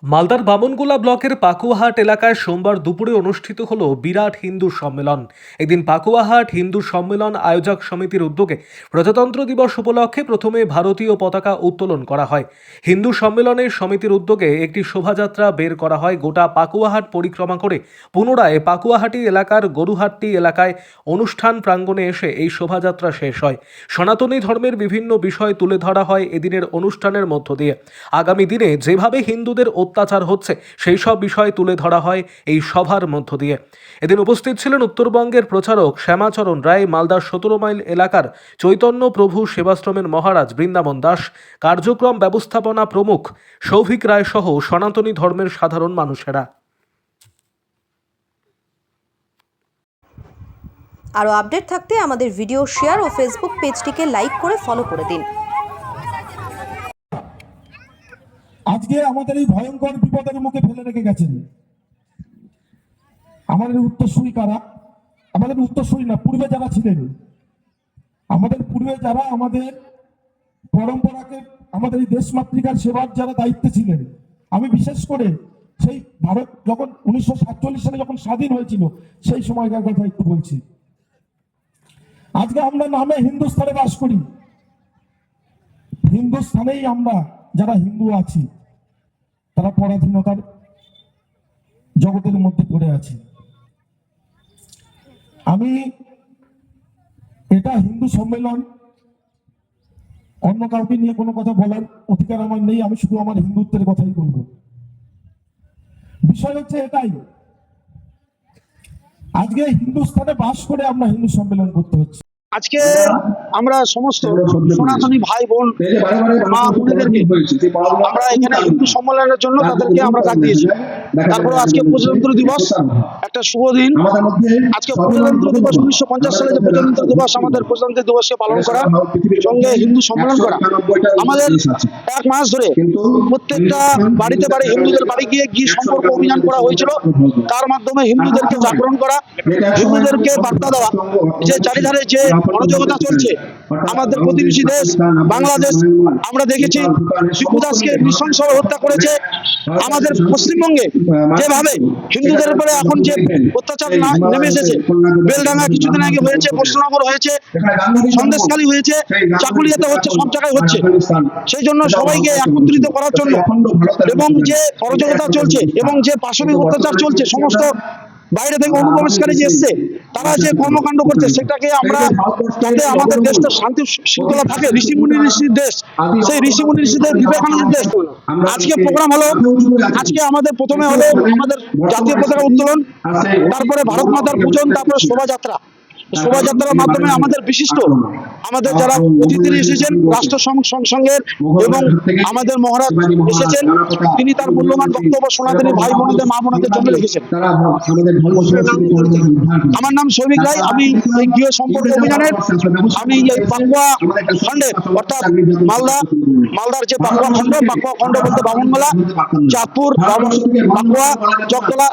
মালদার বামনগোলা ব্লকের পাকুয়াহাট এলাকায় সোমবার দুপুরে অনুষ্ঠিত হলো বিরাট হিন্দু সম্মেলন। এদিন পাকুয়াহাট হিন্দু সম্মেলন আয়োজক সমিতির উদ্যোগে প্রজাতন্ত্র দিবস উপলক্ষে প্রথমে ভারতীয় পতাকা উত্তোলন করা হয়। হিন্দু সম্মেলনের সমিতির উদ্যোগে একটি শোভাযাত্রা বের করা হয়। গোটা পাকুয়াহাট পরিক্রমা করে পুনরায় পাকুয়াহাটি এলাকার গরুহাট্টি এলাকায় অনুষ্ঠান প্রাঙ্গণে এসে এই শোভাযাত্রা শেষ হয়। সনাতনী ধর্মের বিভিন্ন বিষয় তুলে ধরা হয় এদিনের অনুষ্ঠানের মধ্য দিয়ে। আগামী দিনে যেভাবে হিন্দুদের অত্যাচার হচ্ছে সেই সব বিষয় তুলে ধরা হয় এই সভার মধ্য দিয়ে। এদিন উপস্থিত ছিলেন উত্তরবঙ্গের প্রচারক শ্যামাচরণ রায়, মালদার 17 মাইল এলাকার চৈতন্য প্রভু সেবাশ্রমের মহারাজ বৃন্দাবন দাস, কার্যক্রম ব্যবস্থাপনা প্রমুখ সৌভিক রায় সহ সনাতনী ধর্মের সাধারণ মানুষেরা। আরও আপডেট থাকতে আমাদের ভিডিও শেয়ার ও ফেসবুক পেজটিকে লাইক করে ফলো করে দিন। আজকে আমাদের এই ভয়ঙ্কর বিপদের মুখে ফেলে রেখে গেছেন আমাদের উত্তরসূরি কারা? আমাদের উত্তরসূরি না, পূর্বে যারা ছিলেন, আমাদের পূর্বে যারা আমাদের পরম্পরাকে, আমাদের এই দেশমাতৃকার সেবার যারা দায়িত্বে ছিলেন। আমি বিশেষ করে সেই ভারত যখন 1947 সালে যখন স্বাধীন হয়েছিল সেই সময়কার কথা একটু বলছি। আজকে আমরা নামে হিন্দুস্থানে বাস করি, হিন্দুস্থানেই আমরা যারা হিন্দু আছি তারা পরাধীনতার জগতের মধ্যে পড়ে আছি। আমি এটা হিন্দু সম্মেলন, অন্য কাউকে নিয়ে কোনো কথা বলার অধিকার আমার নেই, আমি শুধু আমার হিন্দুত্বের কথাই বলবো। বিষয় হচ্ছে এটাই, আজকে হিন্দুস্থানে বাস করে আমরা হিন্দু সম্মেলন করতে হচ্ছে। আজকে আমরা সমস্ত সনাতনী ভাই বোন মা বোনেদেরকে আমরা এখানে হিন্দু সম্মেলনের জন্য তাদেরকে আমরা ডাক দিয়েছি। তারপরে আজকে প্রজাতন্ত্র দিবস একটা শুভ দিন। আজকে প্রজাতন্ত্র দিবস 1950 সালে যে প্রজাতন্ত্র দিবস, আমাদের প্রজাতন্ত্র দিবসকে পালন করা সঙ্গে হিন্দু সম্মেলন করা, আমাদের 1 মাস ধরে প্রত্যেকটা বাড়িতে বাড়ি হিন্দুদের বাড়ি গিয়ে সম্পর্ক অভিযান করা হয়েছিল। তার মাধ্যমে হিন্দুদেরকে জাগরণ করা, হিন্দুদেরকে বার্তা দেওয়া যে চারিধারে যে অরাজকতা চলছে, আমাদের প্রতিবেশী দেশ বাংলাদেশ আমরা দেখেছি শিবদাসকে নৃশংসভাবে হত্যা করেছে। আমাদের পশ্চিমবঙ্গে যেভাবে হিন্দুদের উপরে এখন যে অত্যাচার নেমে এসেছে, বেলডাঙ্গা কিছুদিন আগে হয়েছে, কৃষ্ণনগর হয়েছে, সন্দেশখালী হয়েছে, চাকুলিয়াতে হচ্ছে, সব জায়গায় হচ্ছে। সেই জন্য সবাইকে একত্রিত করার জন্য এবং যে অরাজকতা চলছে এবং যে পাশবিক অত্যাচার চলছে, সমস্ত বাইরে থেকে অনুপ্রবেশকারী যে এসছে তারা যে কর্মকাণ্ড করছে সেটাকে আমরা, যাতে আমাদের দেশটা শান্তি শৃঙ্খলা থাকে, ঋষিমুনি ঋষির দেশ, সেই ঋষিমুনি ঋষিদের বিবেকানন্দের দেশ। আজকে প্রোগ্রাম হলো, আজকে আমাদের প্রথমে হলো আমাদের জাতীয় পতাকা উত্তোলন, তারপরে ভারত মাতার পূজন, তারপরে শোভাযাত্রা। শোভাযাত্রার মাধ্যমে আমাদের বিশিষ্ট, আমাদের যারা অতিথি এসেছেন রাষ্ট্রসংঘের এবং আমাদের মহারাজ এসেছেন, তিনি তার মূল্যবান বক্তব্য সনাতনী ভাই বোনদের মা বোনদের জন্য রেখেছেন। আমার নাম সৌভিক রায়, আমি এই গৃহ সম্পর্ক অভিযানের, আমি এই পাকুয়া খণ্ডের অর্থাৎ মালদার যে পাকুয়া খণ্ড বলতে বামনগোলা, চাঁদপুর, পাকুয়া, চকতলা